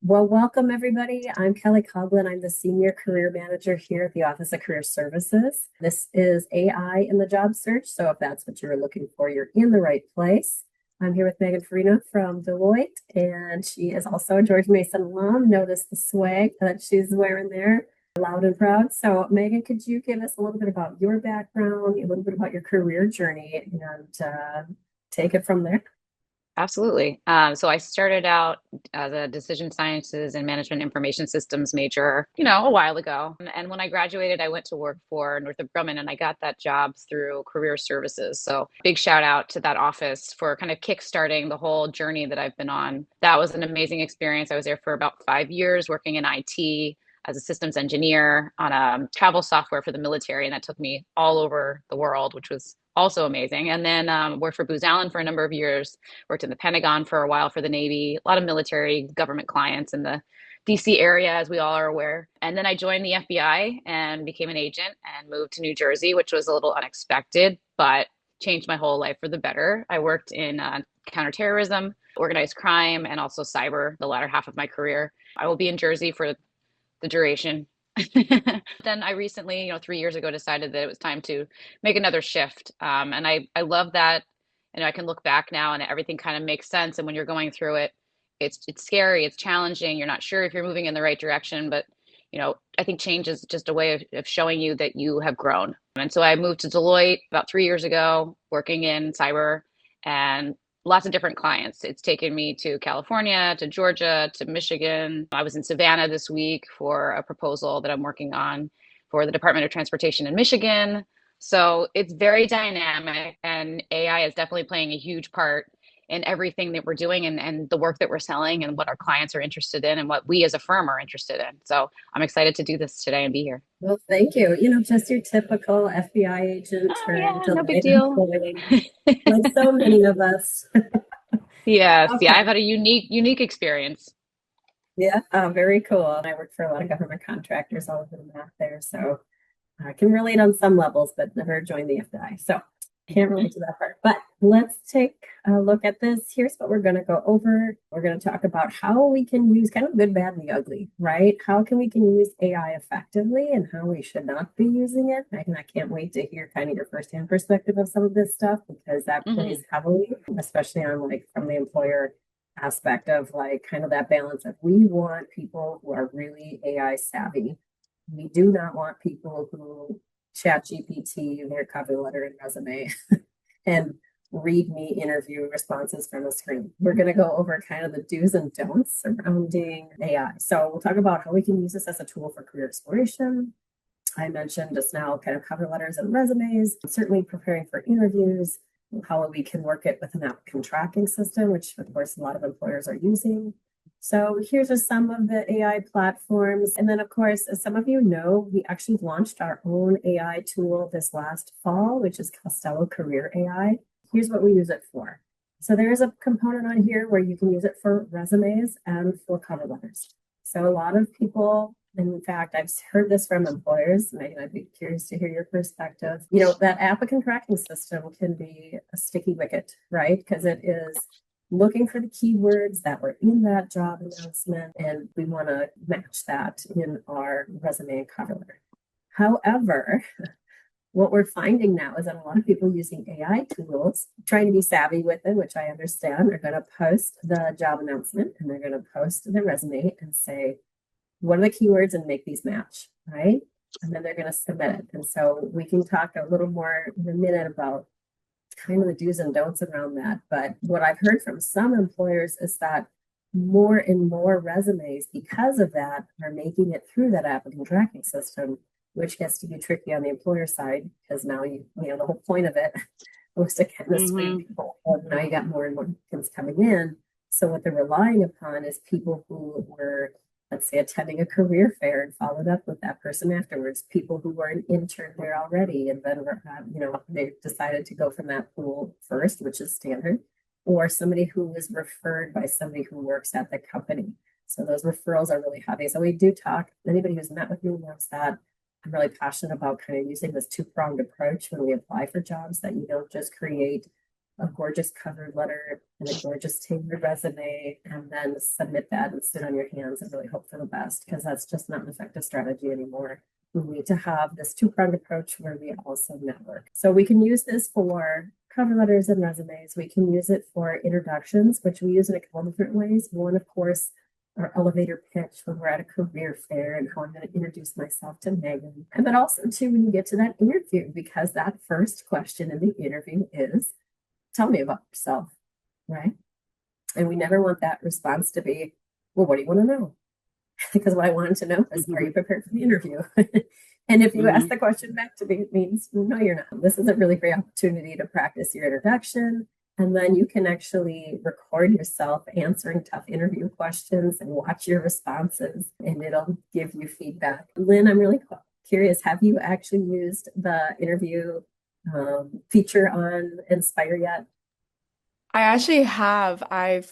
Well, welcome everybody. I'm Kelly Coughlan. I'm the Senior Career Manager here at the Office of Career Services. This is AI in the job search. So if that's what you're looking for, you're in the right place. I'm here with Megan Farina from Deloitte, and she is also a George Mason alum. Notice the swag that she's wearing there, loud and proud. So Megan, could you give us a little bit about your background, a little bit about your career journey, and take it from there? Absolutely. So I started out as a decision sciences and management information systems major, a while ago. And when I graduated, I went to work for Northrop Grumman and I got that job through career services. So big shout out to that office for kind of kickstarting the whole journey that I've been on. That was an amazing experience. I was there for about 5 years working in IT as a systems engineer on a travel software for the military. And that took me all over the world, which was also amazing. And then worked for Booz Allen for a number of years, worked in the Pentagon for a while for the Navy, a lot of military government clients in the DC area, as we all are aware. And then I joined the FBI and became an agent and moved to New Jersey, which was a little unexpected, but changed my whole life for the better. I worked in counterterrorism, organized crime, and also cyber the latter half of my career. I will be in Jersey for the duration. Then I recently, 3 years ago, decided that it was time to make another shift. And I love that. And I can look back now and everything kind of makes sense. And when you're going through it, it's scary, it's challenging. You're not sure if you're moving in the right direction, but I think change is just a way of showing you that you have grown. And so I moved to Deloitte about 3 years ago, working in cyber and lots of different clients. It's taken me to California, to Georgia, to Michigan. I was in Savannah this week for a proposal that I'm working on for the Department of Transportation in Michigan. So it's very dynamic, and AI is definitely playing a huge part in everything that we're doing and the work that we're selling and what our clients are interested in and what we as a firm are interested in. So I'm excited to do this today and be here. Well, thank you. Just your typical FBI agent Oh, turned yeah, no big Deloitte deal. employee, like so many of us. Yes, yeah, I've Okay. had a unique experience. Yeah, very cool. And I work for a lot of government contractors all over the map there. So I can relate on some levels, but never joined the FBI. So can't relate to that part. But let's take a look at this. Here's what we're going to go over. We're going to talk about how we can use kind of good, bad, and the ugly, right? How can we can use AI effectively and how we should not be using it. And I can't wait to hear kind of your firsthand perspective of some of this stuff because that Hmm. plays heavily, especially on like from the employer aspect of like kind of that balance of we want people who are really AI savvy. We do not want people who chat GPT their cover letter and resume and read me interview responses from a screen. We're going to go over kind of the do's and don'ts surrounding AI. So we'll talk about how we can use this as a tool for career exploration. I mentioned just now kind of cover letters and resumes, certainly preparing for interviews, how we can work it with an applicant tracking system, which of course a lot of employers are using. So here's just some of the AI platforms. And then of course, as some of you know, we actually launched our own AI tool this last fall, which is Costello Career AI. Here's what we use it for. So there is a component on here where you can use it for resumes and for cover letters. So a lot of people, and in fact, I've heard this from employers. Megan, I'd be curious to hear your perspective. That applicant tracking system can be a sticky wicket, right? Because it is looking for the keywords that were in that job announcement, and we want to match that in our resume and cover letter. However, what we're finding now is that a lot of people using AI tools, trying to be savvy with it, which I understand, are going to post the job announcement and they're going to post the resume and say, what are the keywords and make these match, right? And then they're going to submit it. And so we can talk a little more in a minute about kind of the do's and don'ts around that. But what I've heard from some employers is that more and more resumes, because of that, are making it through that applicant tracking system, which gets to be tricky on the employer side because now the whole point of it was to kind of screen Hmm. people. And now you got more and more things coming in. So what they're relying upon is people who were, let's say, attending a career fair and followed up with that person afterwards, people who were an intern there already and then they decided to go from that pool first, which is standard, or somebody who was referred by somebody who works at the company. So those referrals are really heavy. So we do talk, anybody who's met with me knows that I'm really passionate about kind of using this two-pronged approach when we apply for jobs, that you don't just create a gorgeous cover letter and a gorgeous tailored resume, and then submit that and sit on your hands and really hope for the best, because that's just not an effective strategy anymore. We need to have this two-pronged approach where we also network. So we can use this for cover letters and resumes. We can use it for introductions, which we use in a couple different ways. One, of course, our elevator pitch when we're at a career fair and how I'm going to introduce myself to Megan. And then also too, when you get to that interview, because that first question in the interview is, tell me about yourself, right? And we never want that response to be, well, what do you want to know? Because what I wanted to know is, are you prepared for the interview? And if you ask the question back to me, it means, no, you're not. This is a really great opportunity to practice your introduction. And then you can actually record yourself answering tough interview questions and watch your responses, and it'll give you feedback. Lynn, I'm really curious, have you actually used the interview feature on Inspire yet? I actually have. I've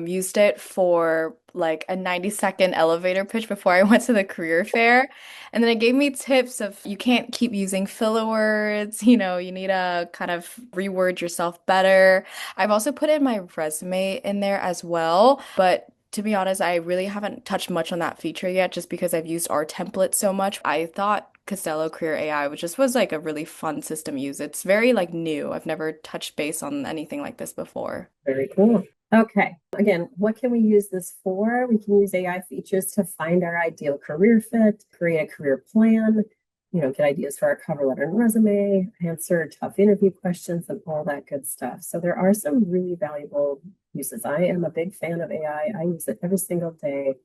used it for like a 90-second elevator pitch before I went to the career fair. And then it gave me tips of you can't keep using filler words, you need to kind of reword yourself better. I've also put in my resume in there as well, but to be honest, I really haven't touched much on that feature yet just because I've used our template so much. I thought Costello Career AI, which just was like a really fun system to use. It's very like new. I've never touched base on anything like this before. Very cool. Okay. Again, what can we use this for? We can use AI features to find our ideal career fit, create a career plan, get ideas for our cover letter and resume, answer tough interview questions, and all that good stuff. So there are some really valuable uses. I am a big fan of AI. I use it every single day.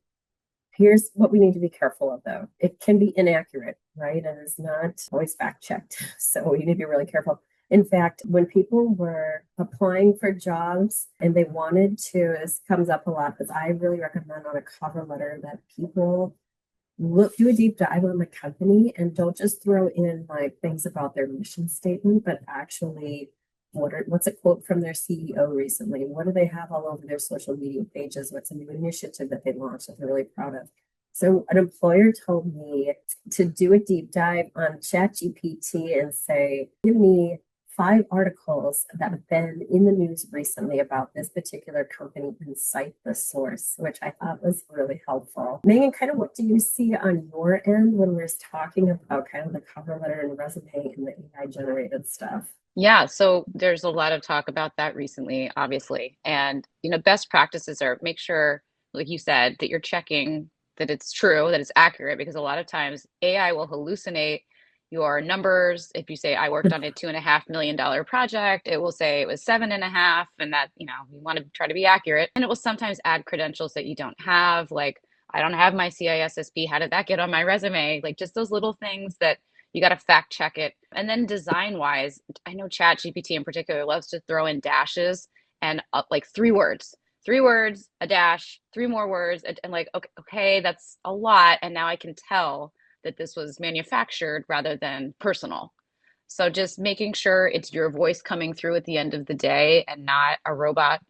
Here's what we need to be careful of, though. It can be inaccurate, right? And it's not always fact checked. So you need to be really careful. In fact, when people were applying for jobs and they wanted to, this comes up a lot, because I really recommend on a cover letter that people do a deep dive on the company and don't just throw in like things about their mission statement, but actually what's a quote from their CEO recently? What do they have all over their social media pages? What's a new initiative that they launched that they're really proud of? So an employer told me to do a deep dive on ChatGPT and say, give me 5 articles that have been in the news recently about this particular company and cite the source, which I thought was really helpful. Megan, kind of what do you see on your end when we're talking about kind of the cover letter and resume and the AI generated stuff? Yeah, so there's a lot of talk about that recently, obviously. And, best practices are make sure, like you said, that you're checking that it's true, that it's accurate, because a lot of times AI will hallucinate your numbers. If you say, I worked on a $2.5 million project, it will say it was 7.5, and that, you want to try to be accurate. And it will sometimes add credentials that you don't have, like, I don't have my CISSP. How did that get on my resume? Like just those little things that you got to fact check it. And then design wise, I know ChatGPT in particular loves to throw in dashes and like 3 words, a dash, 3 more words, and like, okay, that's a lot. And now I can tell that this was manufactured rather than personal. So just making sure it's your voice coming through at the end of the day and not a robot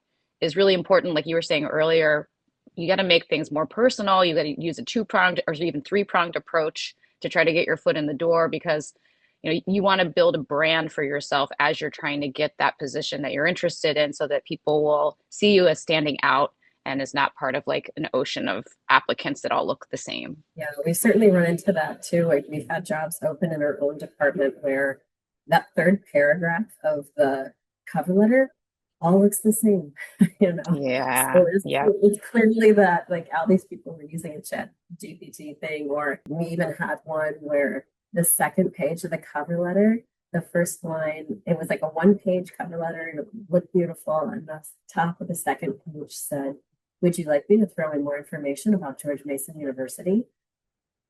is really important. Like you were saying earlier, you got to make things more personal. You got to use a 2-pronged or even 3-pronged approach to try to get your foot in the door, because you want to build a brand for yourself as you're trying to get that position that you're interested in, so that people will see you as standing out and is not part of like an ocean of applicants that all look the same. Yeah, we certainly run into that too. Like we've had jobs open in our own department where that third paragraph of the cover letter all looks the same, Yeah. So Yeah. it's clearly that like all these people were using a chat GPT thing, or we even had one where the second page of the cover letter, the first line, it was like a 1-page cover letter and it looked beautiful. And the top of the second page said, would you like me to throw in more information about George Mason University?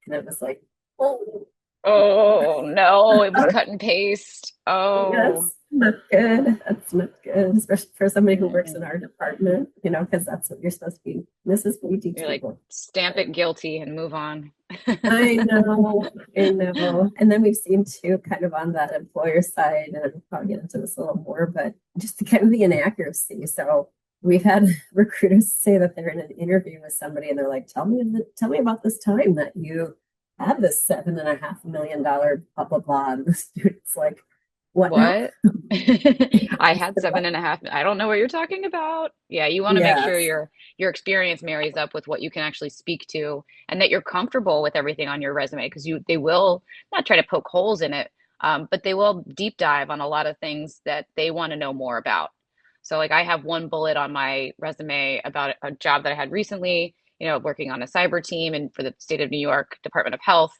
And it was like, oh, Oh no, it was cut and paste. Oh. yes, not good. That's not good, especially for somebody who works in our department, because that's what you're supposed to be. This is what we teach You're like, people. stamp it guilty and move on. I know, I know. And then we've seen too, kind of on that employer side, and we'll probably get into this a little more, but just kind of the inaccuracy. So we've had recruiters say that they're in an interview with somebody and they're like, tell me about this time that you had this $7.5 million blah blah blah. And the student's like, What now? What? I had 7.5. I don't know what you're talking about. Yeah, you want to make sure Yes. your experience marries up with what you can actually speak to and that you're comfortable with everything on your resume because they will not try to poke holes in it, but they will deep dive on a lot of things that they want to know more about. So like I have one bullet on my resume about a job that I had recently, working on a cyber team and for the state of New York Department of Health,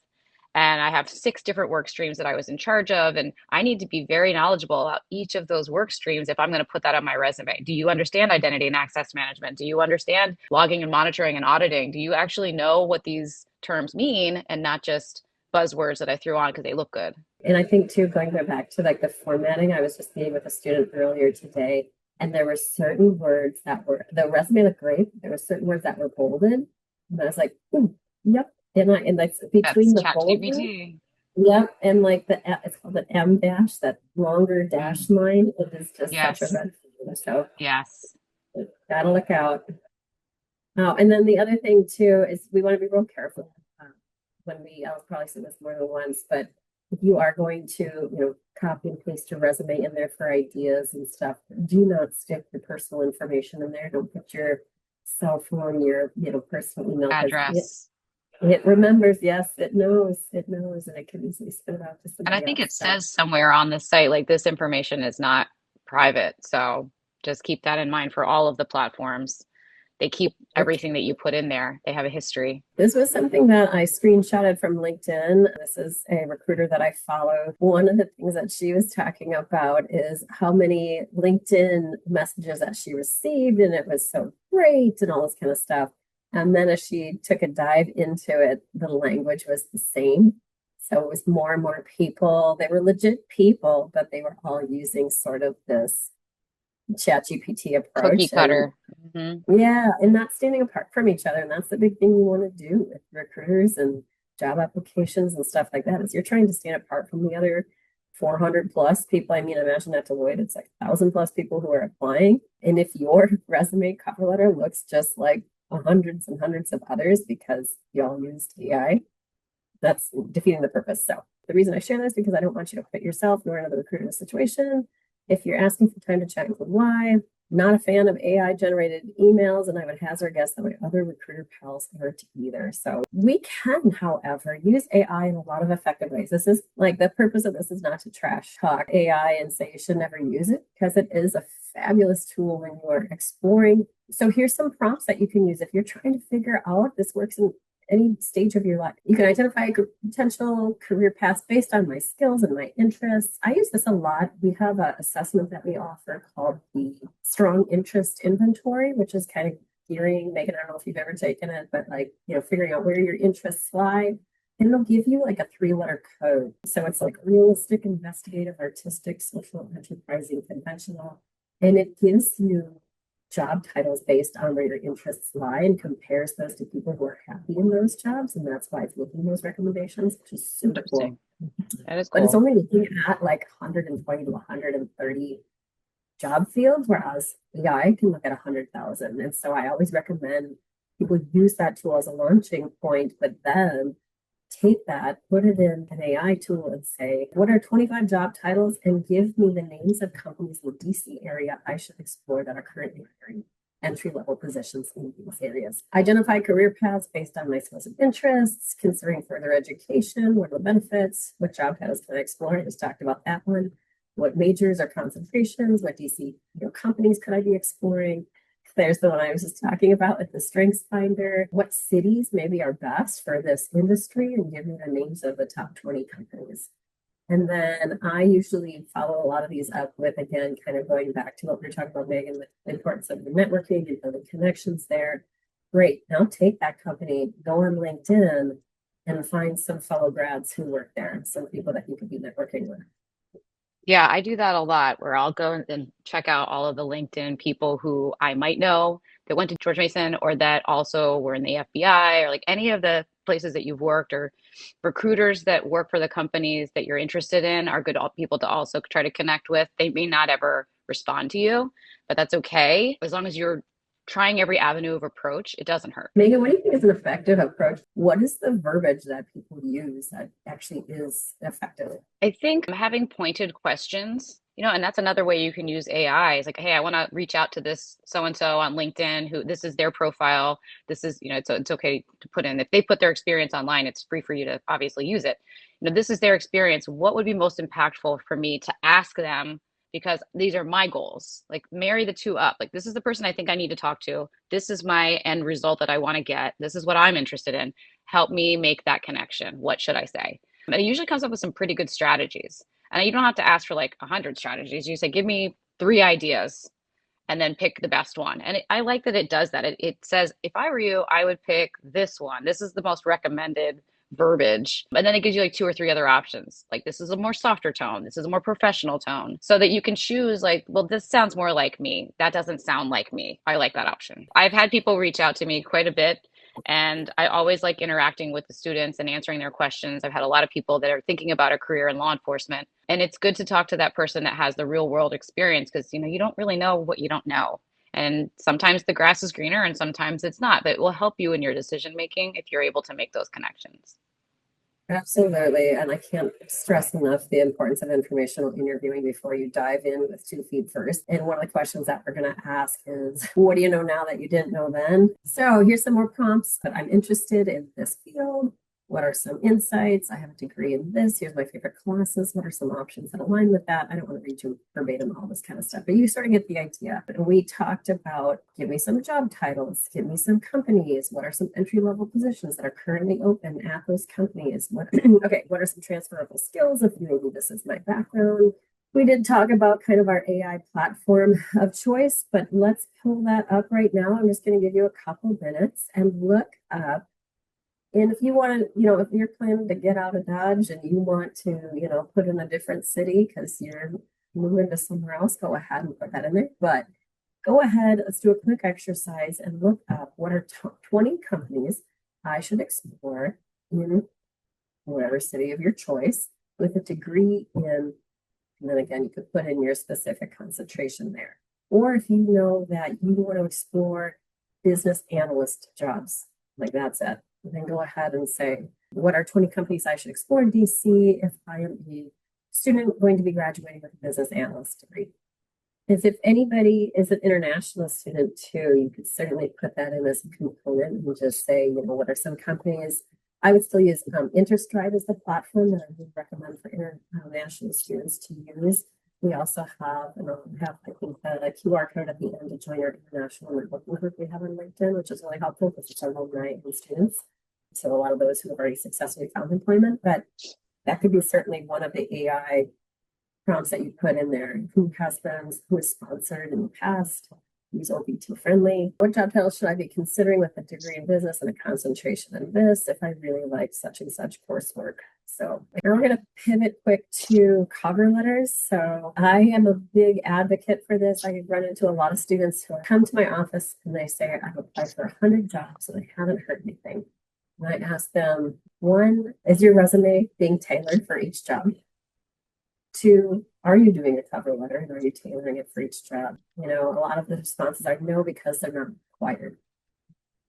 and I have 6 different work streams that I was in charge of. And I need to be very knowledgeable about each of those work streams if I'm going to put that on my resume. Do you understand identity and access management? Do you understand logging and monitoring and auditing? Do you actually know what these terms mean and not just buzzwords that I threw on because they look good? And I think too, going back to like the formatting, I was just meeting with a student earlier today, and there were certain words that were the resume looked great. There were certain words that were bolded, and I was like, yep. And like between That's the chat bolded, GPT. yep, and like it's called an M dash, that longer dash Mm, line. It is just such a yes. red flag. So Yes. gotta look out. Oh, and then the other thing too is we want to be real careful when I'll probably say this more than once, but if you are going to, copy and paste your resume in there for ideas and stuff, do not stick your personal information in there. Don't put your cell phone, your, personal email, because Address. it remembers, yes, it knows, and it can easily spit it out to And I somebody think else. it So says somewhere on the site, like this information is not private. So just keep that in mind for all of the platforms. They keep everything that you put in there. They have a history. this was something that I screenshotted from LinkedIn. This is a recruiter that I follow. One of the things that she was talking about is how many LinkedIn messages that she received, and it was so great and all this kind of stuff. And then as she took a dive into it, the language was the same. So it was more and more people. They were legit people, but they were all using sort of this ChatGPT Cookie approach. And cutter. Hmm. yeah, and not standing apart from each other. And that's the big thing you want to do with recruiters and job applications and stuff like that is you're trying to stand apart from the other 400 plus people. I mean, imagine at Deloitte, it's like 1,000 plus people who are applying. And if your resume cover letter looks just like hundreds and hundreds of others because you all used AI, that's defeating the purpose. So the reason I share this is because I don't want you to put yourself nor another recruiter in a situation. If you're asking for time to chat, include why. Not a fan of AI generated emails, and I would hazard guess that my other recruiter pals aren't either. So we can, however, use AI in a lot of effective ways. This is like the purpose of this is not to trash talk AI and say you should never use it because it is a fabulous tool when you are exploring. So here's some prompts that you can use if you're trying to figure out if this works in any stage of your life. You can identify a potential career paths based on my skills and my interests. I use this a lot. We have an assessment that we offer called the Strong Interest Inventory, which is kind of gearing, Megan, I don't know if you've ever taken it, but like, figuring out where your interests lie. And it'll give you like a 3-letter code. So it's like realistic, investigative, artistic, social, enterprising, conventional. And it gives you job titles based on where your interests lie and compares those to people who are happy in those jobs. And that's why it's looking those recommendations, which is super cool. Interesting. That is But it's cool. only looking at like 120 to 130 job fields, whereas AI can look at 100,000. And so I always recommend people use that tool as a launching point, but then take that, put it in an AI tool and say, what are 25 job titles? And give me the names of companies in the DC area I should explore that are currently hiring entry level positions in these areas. Identify career paths based on my skills and interests, considering further education, what are the benefits, what job titles can I explore? I just talked about that one. What majors or concentrations, what DC companies could I be exploring? There's the one I was just talking about with the Strengths Finder. What cities maybe are best for this industry, and give me the names of the top 20 companies. And then I usually follow a lot of these up with, again, kind of going back to what we were talking about, Megan, with the importance of the networking and building connections there. Great. Now take that company, go on LinkedIn, and find some fellow grads who work there, some people that you could be networking with. Yeah, I do that a lot where I'll go and check out all of the LinkedIn people who I might know that went to George Mason or that also were in the FBI or like any of the places that you've worked or recruiters that work for the companies that you're interested in are good people to also try to connect with. They may not ever respond to you, but that's okay as long as you're trying every avenue of approach, it doesn't hurt. Megan, what do you think is an effective approach? What is the verbiage that people use that actually is effective? I think having pointed questions, and that's another way you can use AI. Is like, hey, I want to reach out to this so and so on LinkedIn who this is their profile. This is, it's okay to put in. If they put their experience online, it's free for you to obviously use it. This is their experience. What would be most impactful for me to ask them? Because these are my goals. Like, marry the two up. Like, this is the person I think I need to talk to. This is my end result that I want to get. This is what I'm interested in. Help me make that connection. What should I say? And it usually comes up with some pretty good strategies. And you don't have to ask for like 100 strategies. You say, give me 3 ideas and then pick the best one. And I like that it does that. It says, if I were you, I would pick this one. This is the most recommended verbiage. And then it gives you like 2 or 3 other options. Like, this is a more softer tone. This is a more professional tone, so that you can choose like, well, this sounds more like me. That doesn't sound like me. I like that option. I've had people reach out to me quite a bit, and I always like interacting with the students and answering their questions. I've had a lot of people that are thinking about a career in law enforcement, and it's good to talk to that person that has the real world experience, because you don't really know what you don't know. And sometimes the grass is greener and sometimes it's not, but it will help you in your decision making if you're able to make those connections. Absolutely. And I can't stress enough the importance of informational interviewing before you dive in with 2 feet first. And one of the questions that we're going to ask is, what do you know now that you didn't know then? So here's some more prompts. But I'm interested in this field. What are some insights? I have a degree in this. Here's my favorite classes. What are some options that align with that? I don't want to read you verbatim all this kind of stuff, but you sort of get the idea. And we talked about, give me some job titles, give me some companies. What are some entry-level positions that are currently open at those companies? What are some transferable skills if maybe this is my background? We did talk about kind of our AI platform of choice, but let's pull that up right now. I'm just going to give you a couple minutes and look up. And if you want to, if you're planning to get out of Dodge and you want to, put in a different city because you're moving to somewhere else, go ahead and put that in there. But go ahead, let's do a quick exercise and look up what are 20 companies I should explore in whatever city of your choice with a degree in, and then again, you could put in your specific concentration there. Or if you know that you want to explore business analyst jobs, like that's it. Then go ahead and say, what are 20 companies I should explore in DC if I am a student going to be graduating with a business analyst degree? If anybody is an international student too, you could certainly put that in as a component and just say, what are some companies? I would still use InterStride as the platform that I would recommend for international students to use. We also have, I think, the QR code at the end to join our international networking group we have on LinkedIn, which is really helpful because it's our alumni and students. So a lot of those who have already successfully found employment, but that could be certainly one of the AI prompts that you put in there. Who has friends, who is sponsored in the past, who's OPT friendly? What job title should I be considering with a degree in business and a concentration in this if I really like such and such coursework? So now we're going to pivot quick to cover letters. So I am a big advocate for this. I run into a lot of students who come to my office and they say, I've applied for 100 jobs and I haven't heard anything. And I ask them, 1, is your resume being tailored for each job? 2, are you doing a cover letter and are you tailoring it for each job? A lot of the responses are no, because they're not required.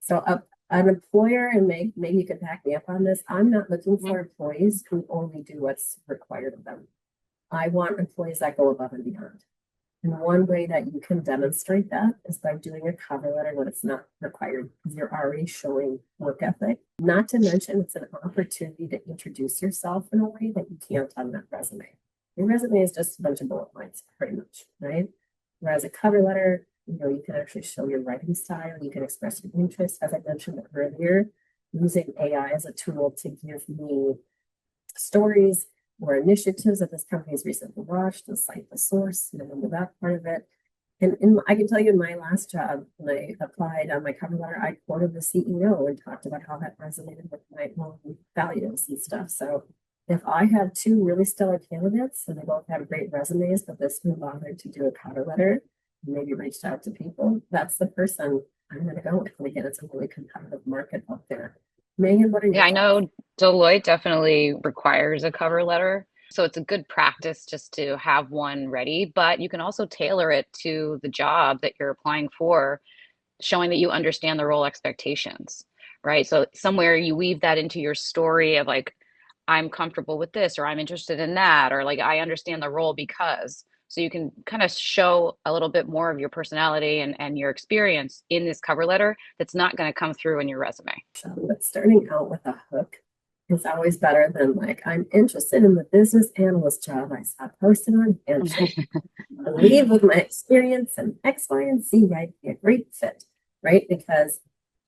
So an employer, and maybe you could back me up on this, I'm not looking for employees who only do what's required of them. I want employees that go above and beyond. And one way that you can demonstrate that is by doing a cover letter when it's not required, because you're already showing work ethic. Not to mention, it's an opportunity to introduce yourself in a way that you can't on that resume. Your resume is just a bunch of bullet points, pretty much, right? Whereas a cover letter, you can actually show your writing style. You can express your interest, as I mentioned earlier, using AI as a tool to give me stories or initiatives that this company's recently launched to cite the source, into that part of it. And I can tell you in my last job, when I applied on my cover letter, I quoted the CEO and talked about how that resonated with my own values and stuff. So if I have 2 really stellar candidates and they both have great resumes, but this one bothered to do a cover letter, maybe reached out to people, that's the person I'm going to go with. And again, it's a really competitive market out there. Megan, what are your Yeah, I thoughts? know Deloitte definitely requires a cover letter. So it's a good practice just to have one ready, but you can also tailor it to the job that you're applying for. showing that you understand the role expectations, right? So somewhere you weave that into your story of like, I'm comfortable with this, or I'm interested in that, or like, I understand the role because. So you can kind of show a little bit more of your personality and your experience in this cover letter that's not going to come through in your resume. But starting out with a hook is always better than like, I'm interested in the business analyst job I saw posted on Indeed. I believe with my experience and X, Y, and Z, I'd be a great fit, right? Because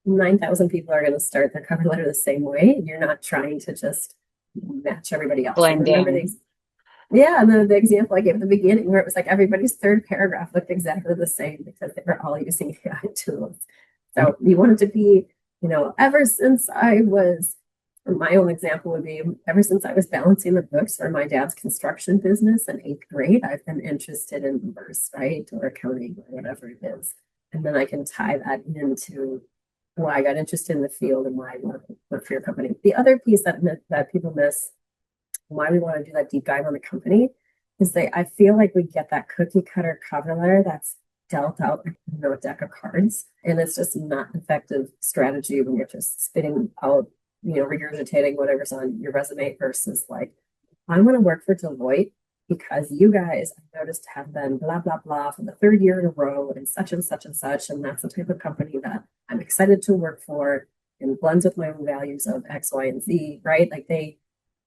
9,000 people are going to start their cover letter the same way. And you're not trying to just match everybody else. And remember Blending. these. Yeah, and the example I gave at the beginning where it was like everybody's third paragraph looked exactly the same because they were all using AI tools. So you want it to be, ever since I was, or my own example would be, ever since I was balancing the books for my dad's construction business in 8th grade, I've been interested in numbers, right? Or accounting or whatever it is. And then I can tie that into why I got interested in the field and why I want to work for your company. The other piece that people miss, why we want to do that deep dive on the company, is I feel like we get that cookie cutter cover letter that's dealt out a deck of cards, and it's just not an effective strategy when you're just spitting out, regurgitating whatever's on your resume versus like, I want to work for Deloitte because you guys, I've noticed, have been blah blah blah for the 3rd year in a row and such and such and such, and that's the type of company that I'm excited to work for and blends with my own values of X, Y, and Z, right? Like they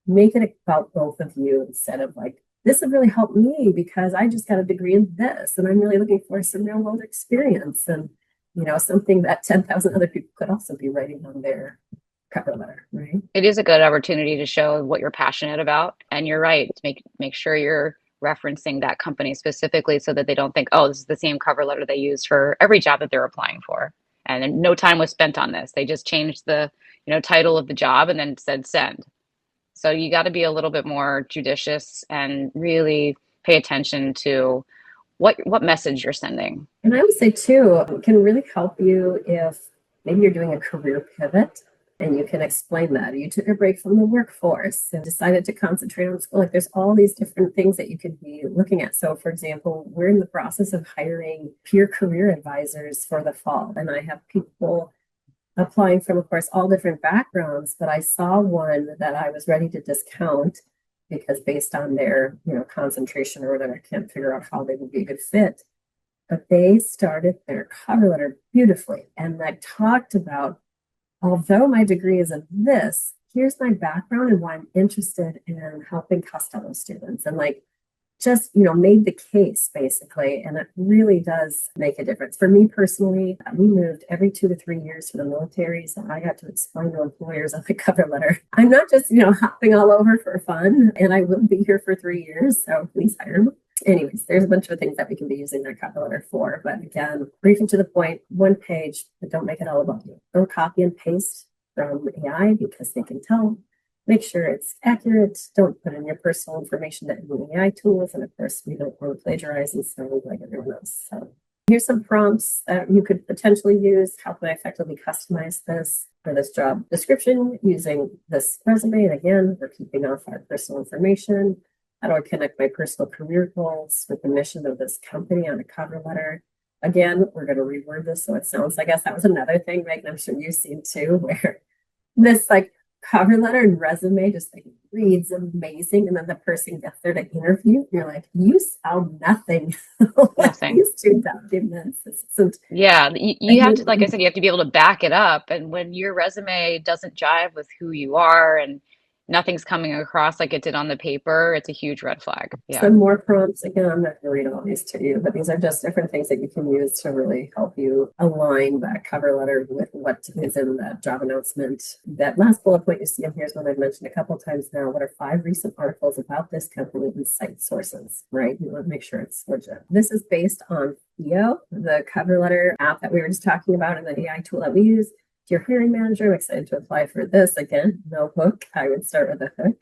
make it about both of you instead of like, this would really help me because I just got a degree in this and I'm really looking for some real world experience and, something that 10,000 other people could also be writing on their cover letter, right? It is a good opportunity to show what you're passionate about. And you're right, to make sure you're referencing that company specifically so that they don't think, oh, this is the same cover letter they use for every job that they're applying for. And no time was spent on this. They just changed the, title of the job and then said send. So you got to be a little bit more judicious and really pay attention to what message you're sending. And I would say too, it can really help you if maybe you're doing a career pivot and you can explain that. You took a break from the workforce and decided to concentrate on school. Like there's all these different things that you could be looking at. So for example, we're in the process of hiring peer career advisors for the fall. And I have people applying from, of course, all different backgrounds, but I saw one that I was ready to discount because based on their, concentration or whatever, I can't figure out how they would be a good fit. But they started their cover letter beautifully. And I talked about, although my degree is in this, here's my background and why I'm interested in helping Costello students. And like, just, made the case basically. And it really does make a difference. For me personally, we moved every 2 to 3 years to the military. So I got to explain to employers on the cover letter, I'm not just, hopping all over for fun and I will be here for 3 years. So please hire me. Anyways, there's a bunch of things that we can be using that cover letter for. But again, brief and to the point, one page, but don't make it all about you. Don't copy and paste from AI because they can tell. Make sure it's accurate. Don't put in your personal information that in AI tools. And of course, we don't want to plagiarize and sound like everyone else. So here's some prompts that you could potentially use. How can I effectively customize this for this job description using this resume? And again, we're keeping off our personal information. How do I connect my personal career goals with the mission of this company on a cover letter? Again, we're going to reword this so it sounds, I guess that was another thing, Megan, I'm sure you've seen too, where this like cover letter and resume just like reads amazing, and then the person gets there to interview, you're like, you sound nothing like these 2 documents. Yeah, you have to, like I said, you have to be able to back it up. And when your resume doesn't jive with who you are and nothing's coming across like it did on the paper, it's a huge red flag. Yeah. Some more prompts. Again, I'm not going to read all these to you, but these are just different things that you can use to really help you align that cover letter with what is in that job announcement. That last bullet point you see in here is one I've mentioned a couple of times now. What are 5 recent articles about this company and site sources, right? You want to make sure it's legit. This is based on Theo, the cover letter app that we were just talking about and the AI tool that we use. If you're hiring manager, I'm excited to apply for this. Again, no hook. I would start with a hook.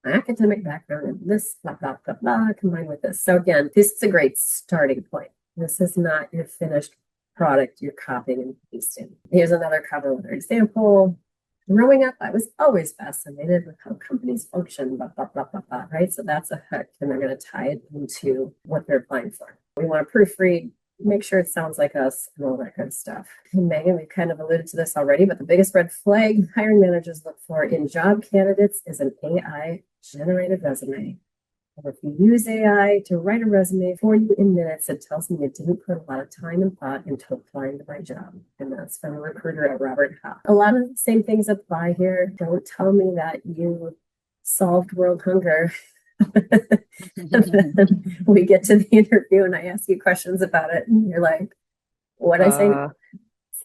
Academic background and this, blah, blah, blah, blah, combined with this. So again, this is a great starting point. This is not your finished product you're copying and pasting. Here's another cover letter example. Growing up, I was always fascinated with how companies function, blah, blah, blah, blah, blah, right? So that's a hook, and they're going to tie it into what they're applying for. We want to proofread, make sure it sounds like us and all that good stuff. And Megan, we've kind of alluded to this already, but the biggest red flag hiring managers look for in job candidates is an AI generated resume. Or if you use AI to write a resume for you in minutes, it tells me it didn't put a lot of time and thought into applying to my job. And that's from a recruiter at Robert Half. A lot of the same things apply here. Don't tell me that you solved world hunger. And then we get to the interview and I ask you questions about it, and you're like, what I say?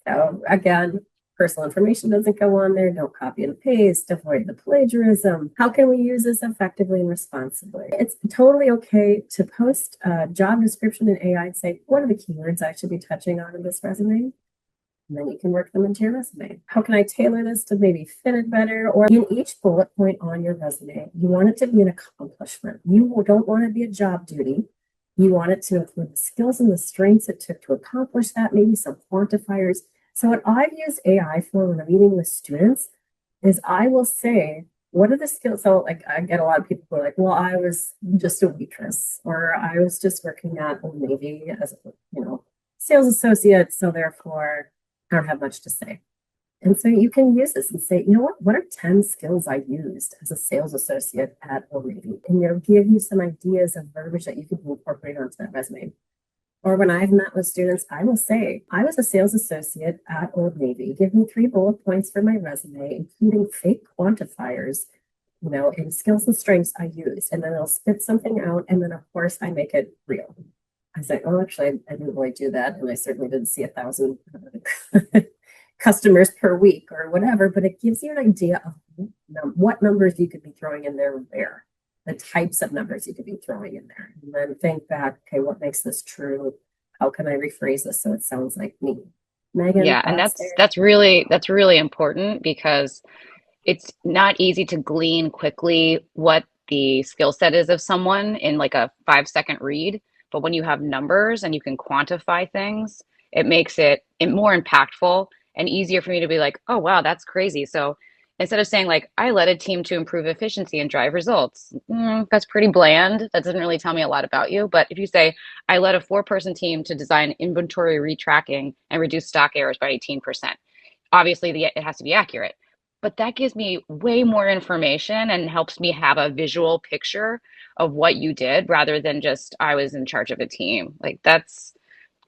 So again, personal information doesn't go on there. Don't copy and paste. Avoid the plagiarism. How can we use this effectively and responsibly? It's totally okay to post a job description in AI and say, what are the keywords I should be touching on in this resume? And then you can work them into your resume. How can I tailor this to maybe fit it better? Or in each bullet point on your resume, you want it to be an accomplishment. You don't want it to be a job duty. You want it to include the skills and the strengths it took to accomplish that, maybe some quantifiers. So what I've used AI for when I'm meeting with students is I will say, what are the skills? So like I get a lot of people who are like, well, I was just a waitress, or I was just working at Old Navy as a, sales associate. So therefore I don't have much to say. And so you can use this and say, what are 10 skills I used as a sales associate at Old Navy? And they'll give you some ideas of verbiage that you can incorporate onto that resume. Or when I've met with students, I will say, I was a sales associate at Old Navy. Give me 3 bullet points for my resume, including fake quantifiers, and skills and strengths I use. And then they'll spit something out. And then, of course, I make it real. I say, oh, actually, I didn't really do that. And I certainly didn't see 1,000 customers per week or whatever. But it gives you an idea of what numbers you could be throwing in there where. The types of numbers you could be throwing in there. And then think back, okay, what makes this true? How can I rephrase this so it sounds like me? Megan, Yeah, and that's really important because it's not easy to glean quickly what the skill set is of someone in like a 5-second read. But when you have numbers and you can quantify things, it makes it more impactful and easier for me to be like, oh, wow, that's crazy. So instead of saying like, I led a team to improve efficiency and drive results, that's pretty bland. That doesn't really tell me a lot about you. But if you say, I led a 4-person team to design inventory retracking and reduce stock errors by 18%, obviously it has to be accurate. But that gives me way more information and helps me have a visual picture of what you did rather than just I was in charge of a team. Like that's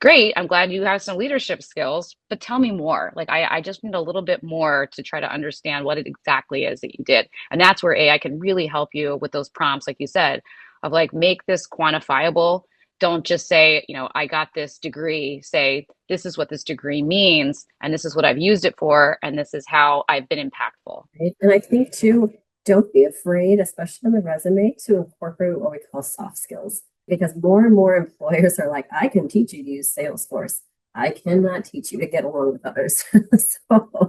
great. I'm glad you have some leadership skills, but tell me more. Like I just need a little bit more to try to understand what it exactly is that you did. And that's where AI can really help you with those prompts, like you said, of like make this quantifiable. Don't just say, I got this degree. Say, this is what this degree means, and this is what I've used it for, and this is how I've been impactful. Right? And I think too, don't be afraid, especially on the resume, to incorporate what we call soft skills. Because more and more employers are like, I can teach you to use Salesforce. I cannot teach you to get along with others.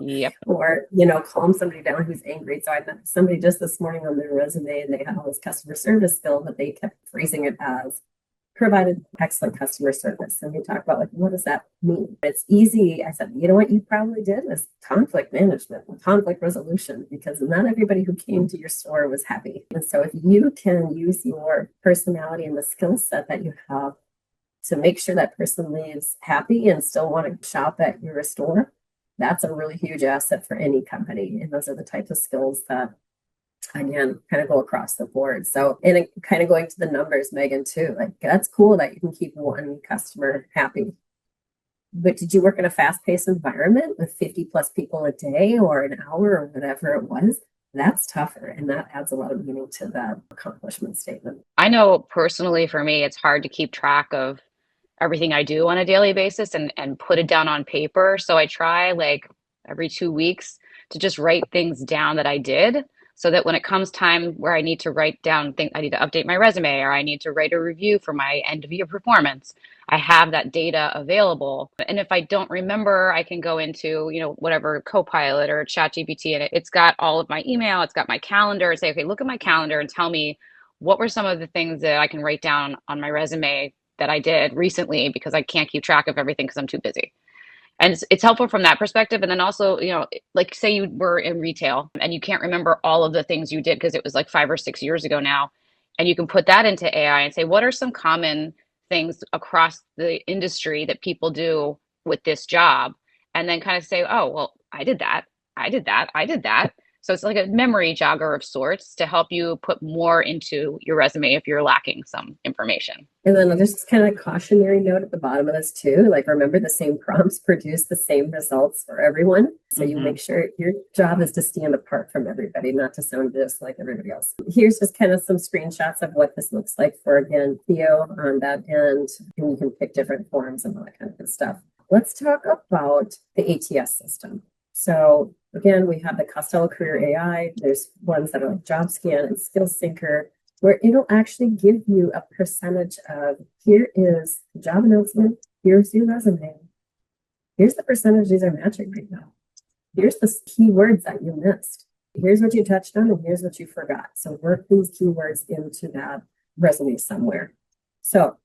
Yep. Or, calm somebody down who's angry. So I met somebody just this morning on their resume and they had all this customer service skill, but they kept phrasing it as provided excellent customer service. And we talk about like, what does that mean? It's easy. I said, you know what you probably did is conflict management, conflict resolution, because not everybody who came to your store was happy. And so if you can use your personality and the skill set that you have to make sure that person leaves happy and still want to shop at your store, that's a really huge asset for any company. And those are the types of skills that, again, kind of go across the board. So, and it, kind of going to the numbers, Megan, too, like that's cool that you can keep one customer happy. But did you work in a fast-paced environment with 50 plus people a day or an hour or whatever it was? That's tougher. And that adds a lot of meaning to that accomplishment statement. I know personally for me, it's hard to keep track of everything I do on a daily basis and put it down on paper. So I try like every 2 weeks to just write things down that I did so that when it comes time where I need to write down things, I need to update my resume or I need to write a review for my end of year performance, I have that data available. And if I don't remember, I can go into, whatever Copilot or ChatGPT, and it's got all of my email, it's got my calendar, and say, okay, look at my calendar and tell me what were some of the things that I can write down on my resume that I did recently because I can't keep track of everything because I'm too busy. And it's helpful from that perspective. And then also, like say you were in retail and you can't remember all of the things you did because it was like 5 or 6 years ago now. And you can put that into AI and say, what are some common things across the industry that people do with this job, and then kind of say, oh, well, I did that. I did that. I did that. So it's like a memory jogger of sorts to help you put more into your resume if you're lacking some information. And then there's this kind of cautionary note at the bottom of this too. Like, remember, the same prompts produce the same results for everyone. So you make sure your job is to stand apart from everybody, not to sound just like everybody else. Here's just kind of some screenshots of what this looks like for, again, Theo on that end. And you can pick different forms and all that kind of good stuff. Let's talk about the ATS system. So again, we have the Costello Career AI. There's ones that are like JobScan and SkillSyncer, where it'll actually give you a percentage of, here is the job announcement, here's your resume, here's the percentage these are matching right now, here's the keywords that you missed, here's what you touched on, and here's what you forgot. So work these keywords into that resume somewhere. So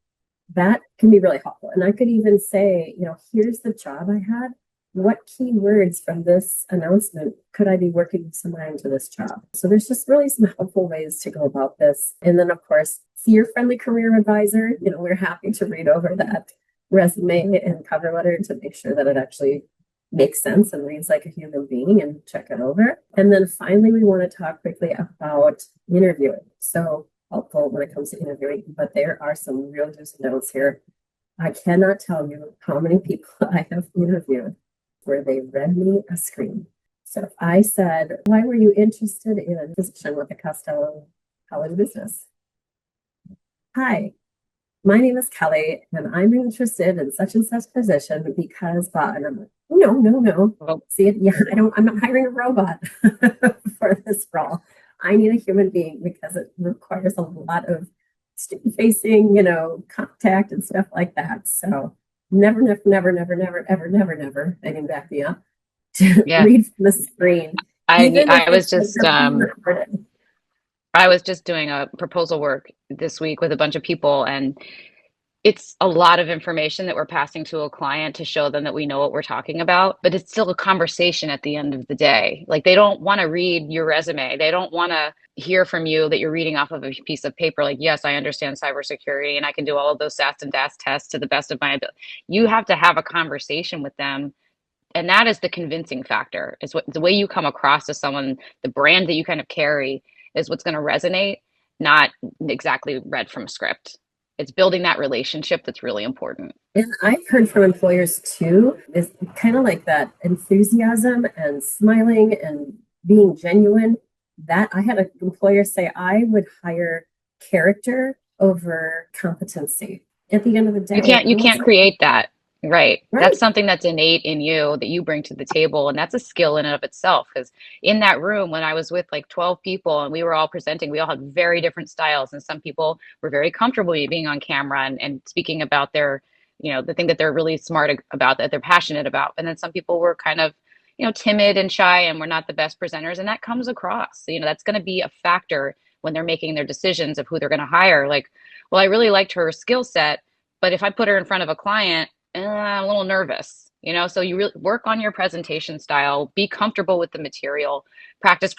that can be really helpful. And I could even say, here's the job I had. What keywords from this announcement could I be working somewhere into this job? So there's just really some helpful ways to go about this. And then, of course, see your friendly career advisor. We're happy to read over that resume and cover letter to make sure that it actually makes sense and reads like a human being, and check it over. And then finally, we want to talk quickly about interviewing. So helpful when it comes to interviewing, but there are some real do's and don'ts here. I cannot tell you how many people I have interviewed where they read me a screen. So if I said, why were you interested in a position with the Costello College of Business? Hi, my name is Kelly, and I'm interested in such and such position because, and I'm like, no. Well, See, I'm not hiring a robot for this role. I need a human being because it requires a lot of student facing, contact and stuff like that. So never, ever, Megan, back me up, to read from the screen. I was just doing a proposal work this week with a bunch of people, and it's a lot of information that we're passing to a client to show them that we know what we're talking about, but it's still a conversation at the end of the day. Like, they don't want to read your resume. They don't want to hear from you that you're reading off of a piece of paper. Like, yes, I understand cybersecurity and I can do all of those SAS and DAS tests to the best of my ability. You have to have a conversation with them. And that is the convincing factor, is what the way you come across to someone, the brand that you kind of carry is what's going to resonate, not exactly read from a script. It's building that relationship that's really important. And I've heard from employers too, is kind of like that enthusiasm and smiling and being genuine. That I had an employer say, I would hire character over competency. At the end of the day, You can't create that. Right. Right. That's something that's innate in you that you bring to the table. And that's a skill in and of itself. Because in that room, when I was with like 12 people and we were all presenting, we all had very different styles. And some people were very comfortable being on camera and speaking about their, the thing that they're really smart about, that they're passionate about. And then some people were kind of, timid and shy and were not the best presenters. And that comes across. That's going to be a factor when they're making their decisions of who they're going to hire. Like, well, I really liked her skill set, but if I put her in front of a client, I'm a little nervous, so you really work on your presentation style, be comfortable with the material, practice.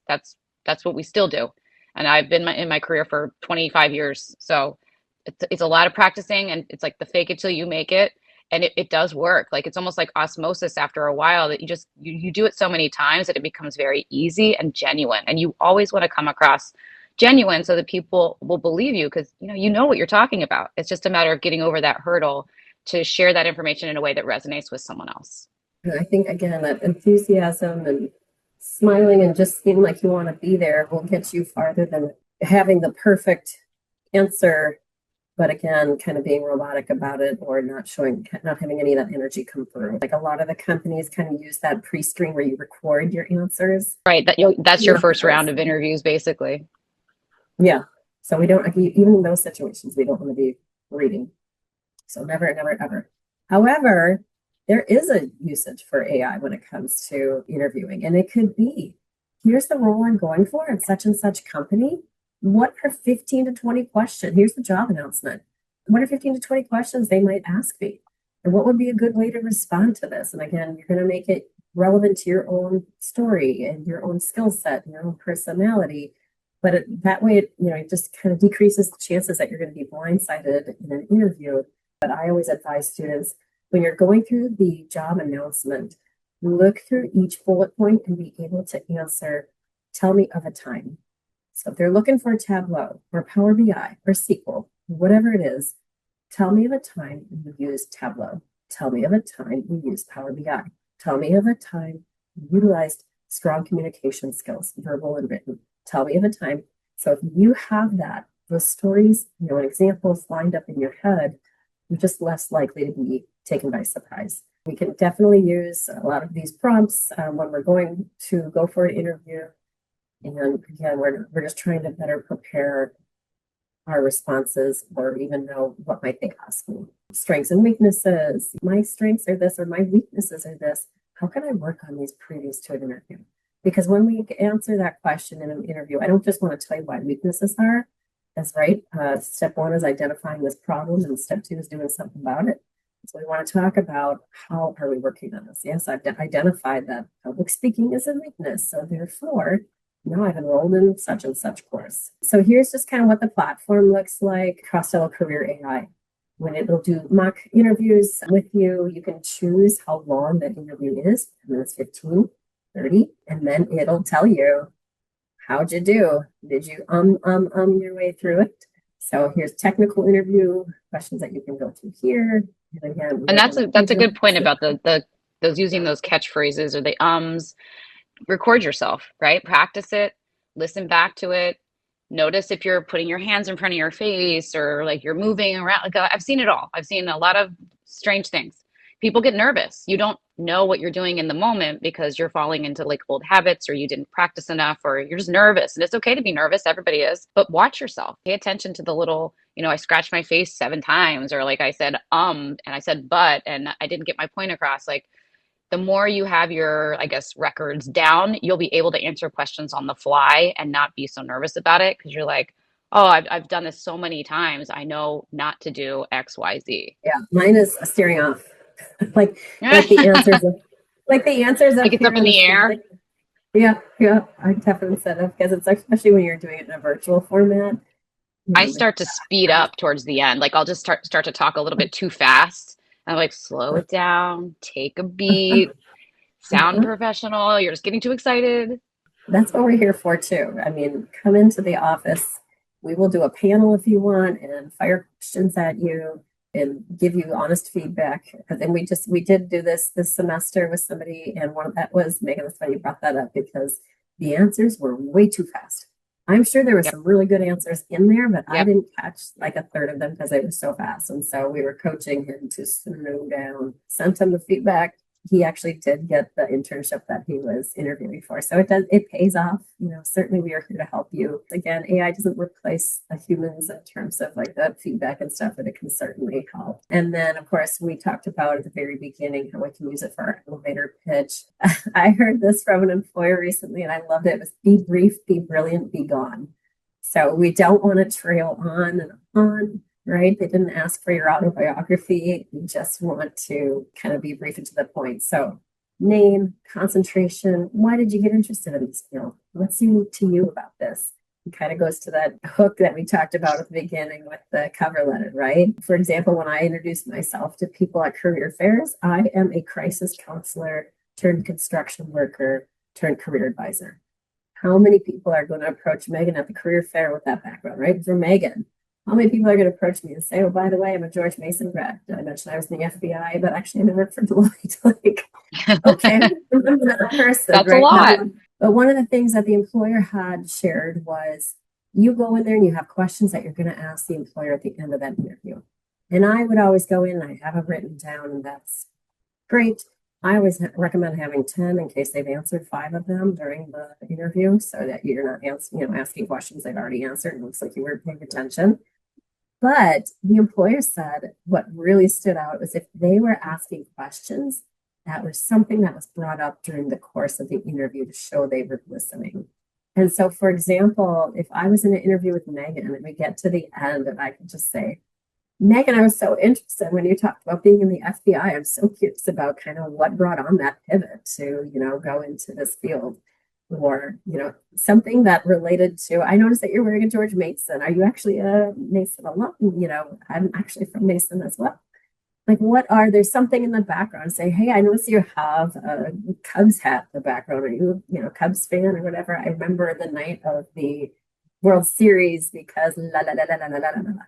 That's what we still do. And I've been in my career for 25 years. So it's a lot of practicing, and it's like the fake it till you make it. And it does work. Like, it's almost like osmosis after a while, that you do it so many times that it becomes very easy and genuine. And you always want to come across genuine so that people will believe you, because you know what you're talking about. It's just a matter of getting over that hurdle to share that information in a way that resonates with someone else. And I think, again, that enthusiasm and smiling and just feeling like you want to be there will get you farther than having the perfect answer, but again, kind of being robotic about it, or not having any of that energy come through. Like, a lot of the companies kind of use that pre-screen where you record your answers. Right. That's your first round of interviews, basically. Yeah. So we don't, even in those situations, we don't want to be reading. So never, ever. However, there is a usage for AI when it comes to interviewing. And it could be, here's the role I'm going for at such and such company. What are 15 to 20 questions? Here's the job announcement. What are 15 to 20 questions they might ask me? And what would be a good way to respond to this? And again, you're going to make it relevant to your own story and your own skill set and your own personality. But that way, it just kind of decreases the chances that you're going to be blindsided in an interview. But I always advise students, when you're going through the job announcement, look through each bullet point and be able to answer, tell me of a time. So if they're looking for Tableau or Power BI or SQL, whatever it is, tell me of a time you used Tableau. Tell me of a time you used Power BI. Tell me of a time you utilized strong communication skills, verbal and written. Tell me of a time. So if you have those stories, and examples lined up in your head, you're just less likely to be taken by surprise. We can definitely use a lot of these prompts when we're going to go for an interview. And again, we're just trying to better prepare our responses or even know what might they ask me. Strengths and weaknesses. My strengths are this or my weaknesses are this. How can I work on these previous to an interview? Because when we answer that question in an interview, I don't just want to tell you what weaknesses are. That's right. Step one is identifying this problem, and step two is doing something about it. So we want to talk about how are we working on this? Yes, I've identified that public speaking is a weakness. So therefore, now I've enrolled in such and such course. So here's just kind of what the platform looks like. Costello Career AI. When it will do mock interviews with you, you can choose how long that interview is. 10 minutes, 15, 30, and then it'll tell you, how'd you do? Did you your way through it? So here's technical interview questions that you can go through here. And again, And that's a good point about those using those catchphrases or the ums. Record yourself, right? Practice it, listen back to it. Notice if you're putting your hands in front of your face or like you're moving around. Like I've seen it all. I've seen a lot of strange things. People get nervous. You don't know what you're doing in the moment because you're falling into like old habits or you didn't practice enough or you're just nervous. And it's okay to be nervous. Everybody is. But watch yourself. Pay attention to the little, I scratched my face 7 times or like I said, and I said, but, and I didn't get my point across. Like the more you have your, I guess, records down, you'll be able to answer questions on the fly and not be so nervous about it because you're like, oh, I've done this so many times. I know not to do X, Y, Z. Yeah, mine is staring off, like the answers, like the answers up like it's here up in the air. Yeah, I definitely said it because it's especially when you're doing it in a virtual format. I start to speed up towards the end. Like I'll just start to talk a little bit too fast. I'm like, slow it down, take a beat, sound professional. You're just getting too excited. That's what we're here for too. I mean, come into the office. We will do a panel if you want and fire questions at you and give you honest feedback. And we did do this semester with somebody, and one of that was Megan. That's why you brought that up because the answers were way too fast. I'm sure there were some really good answers in there, but I didn't catch like a third of them because they were so fast. And so we were coaching him to slow down, sent him the feedback. He actually did get the internship that he was interviewing for. So it pays off. Certainly we are here to help you. Again, AI doesn't replace humans in terms of like that feedback and stuff, but it can certainly help. And then of course we talked about at the very beginning how we can use it for our elevator pitch. I heard this from an employer recently and I loved it. It was be brief, be brilliant, be gone. So we don't want to trail on and on. Right? They didn't ask for your autobiography. You just want to kind of be brief and to the point. So name, concentration, why did you get interested in this field? What's unique to you about this? It kind of goes to that hook that we talked about at the beginning with the cover letter, right? For example, when I introduced myself to people at career fairs, I am a crisis counselor turned construction worker turned career advisor. How many people are going to approach Megan at the career fair with that background, right? For Megan, how many people are going to approach me and say, oh, by the way, I'm a George Mason grad. I mentioned I was in the FBI, but actually I didn't work for Deloitte. Like, okay, remember that person. That's right? a lot. But one of the things that the employer had shared was you go in there and you have questions that you're going to ask the employer at the end of that interview. And I would always go in and I have it written down, and that's great. I always recommend having 10 in case they've answered 5 of them during the interview so that you're not asking questions they've already answered. It looks like you weren't paying attention. But the employer said what really stood out was if they were asking questions that was something that was brought up during the course of the interview to show they were listening. And so, for example, if I was in an interview with Megan and we get to the end and I could just say, Megan, I was so interested when you talked about being in the FBI. I'm so curious about kind of what brought on that pivot to, go into this field. or, something that related to, I noticed that you're wearing a George Mason. Are you actually a Mason alum? I'm actually from Mason as well. Like, there's something in the background. Say, hey, I notice you have a Cubs hat in the background. Are you, Cubs fan or whatever? I remember the night of the World Series because la la la la la la la la la.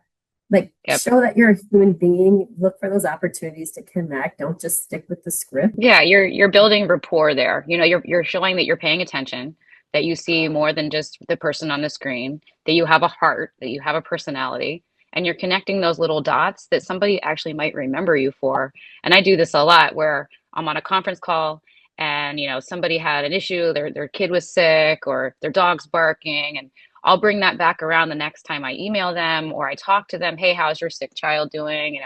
Like, Yep. show that you're a human being. Look for those opportunities to connect. Don't just stick with the script. Yeah, you're building rapport there. You're showing that you're paying attention, that you see more than just the person on the screen, that you have a heart, that you have a personality, and you're connecting those little dots that somebody actually might remember you for. And I do this a lot where I'm on a conference call and somebody had an issue, their kid was sick or their dog's barking, and I'll bring that back around the next time I email them or I talk to them. Hey, how's your sick child doing?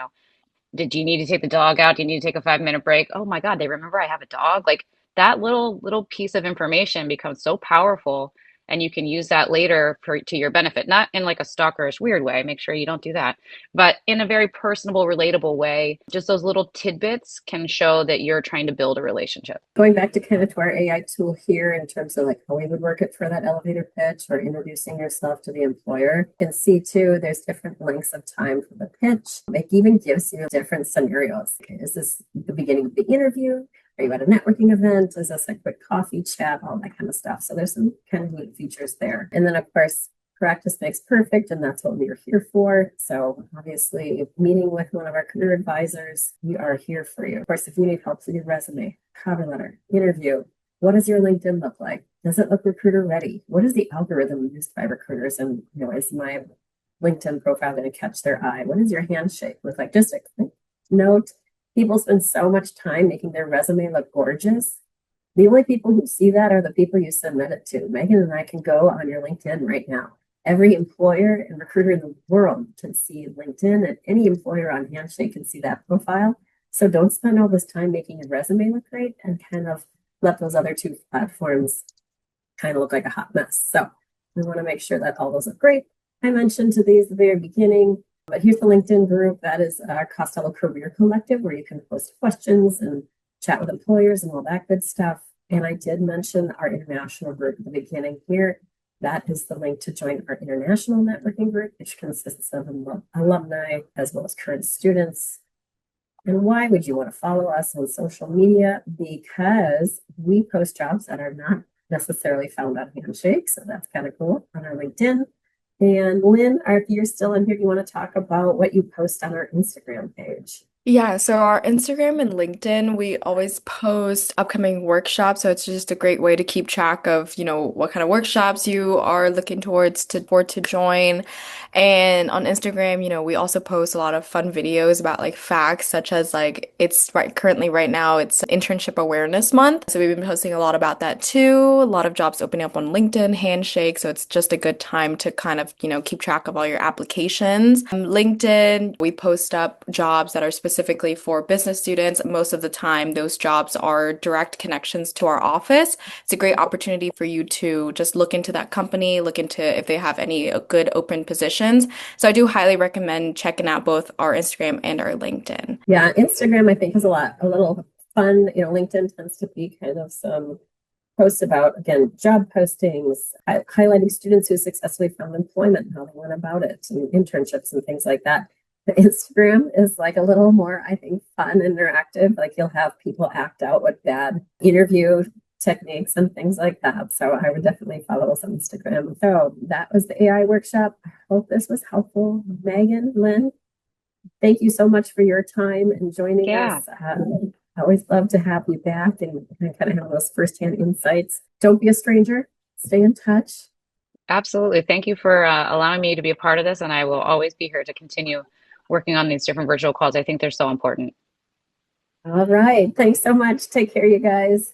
Did you need to take the dog out? Do you need to take a 5-minute break? Oh my God, they remember I have a dog. Like that little piece of information becomes so powerful, and you can use that later to your benefit, not in like a stalkerish weird way. Make sure you don't do that, but in a very personable, relatable way. Just those little tidbits can show that you're trying to build a relationship. Going back to kind of to our AI tool here in terms of like how we would work it for that elevator pitch or introducing yourself to the employer, you can see too, there's different lengths of time for the pitch. It even gives you different scenarios. Okay, is this the beginning of the interview? Are you at a networking event? Is this a quick coffee chat? All that kind of stuff. So there's some kind of neat features there. And then of course, practice makes perfect, and that's what we are here for. So obviously, meeting with one of our career advisors, we are here for you. Of course, if you need help with your resume, cover letter, interview, what does your LinkedIn look like? Does it look recruiter ready? What is the algorithm used by recruiters? And is my LinkedIn profile going to catch their eye? What does your handshake look like? Just a quick note. People spend so much time making their resume look gorgeous. The only people who see that are the people you submit it to. Megan and I can go on your LinkedIn right now. Every employer and recruiter in the world can see LinkedIn, and any employer on Handshake can see that profile. So don't spend all this time making your resume look great and kind of let those other two platforms kind of look like a hot mess. So we want to make sure that all those look great. I mentioned to these at the very beginning, but here's the LinkedIn group. That is our Costello Career Collective, where you can post questions and chat with employers and all that good stuff. And I did mention our international group at the beginning here. That is the link to join our international networking group, which consists of alumni as well as current students. And why would you want to follow us on social media? Because we post jobs that are not necessarily found on Handshake. So that's kind of cool on our LinkedIn. And Lynn, if you're still in here, do you want to talk about what you post on our Instagram page? Yeah, so our Instagram and LinkedIn, we always post upcoming workshops. So it's just a great way to keep track of, what kind of workshops you are looking to join. And on Instagram, we also post a lot of fun videos about like facts, such as like currently right now it's Internship Awareness Month. So we've been posting a lot about that too. A lot of jobs opening up on LinkedIn, Handshake. So it's just a good time to kind of, keep track of all your applications. LinkedIn, we post up jobs that are specifically for business students. Most of the time, those jobs are direct connections to our office. It's a great opportunity for you to just look into that company, look into if they have any good open positions. So I do highly recommend checking out both our Instagram and our LinkedIn. Yeah, Instagram I think is a little fun. LinkedIn tends to be kind of some posts about, again, job postings, highlighting students who successfully found employment, how they went about it, and internships and things like that. The Instagram is like a little more, I think, fun, interactive. Like you'll have people act out what bad interview techniques and things like that. So I would definitely follow us on Instagram. So that was the AI workshop. I hope this was helpful. Megan, Lynn, thank you so much for your time and joining us. I always love to have you back and kind of have those firsthand insights. Don't be a stranger. Stay in touch. Absolutely. Thank you for allowing me to be a part of this, and I will always be here to continue working on these different virtual calls. I think they're so important. All right. Thanks so much. Take care, you guys.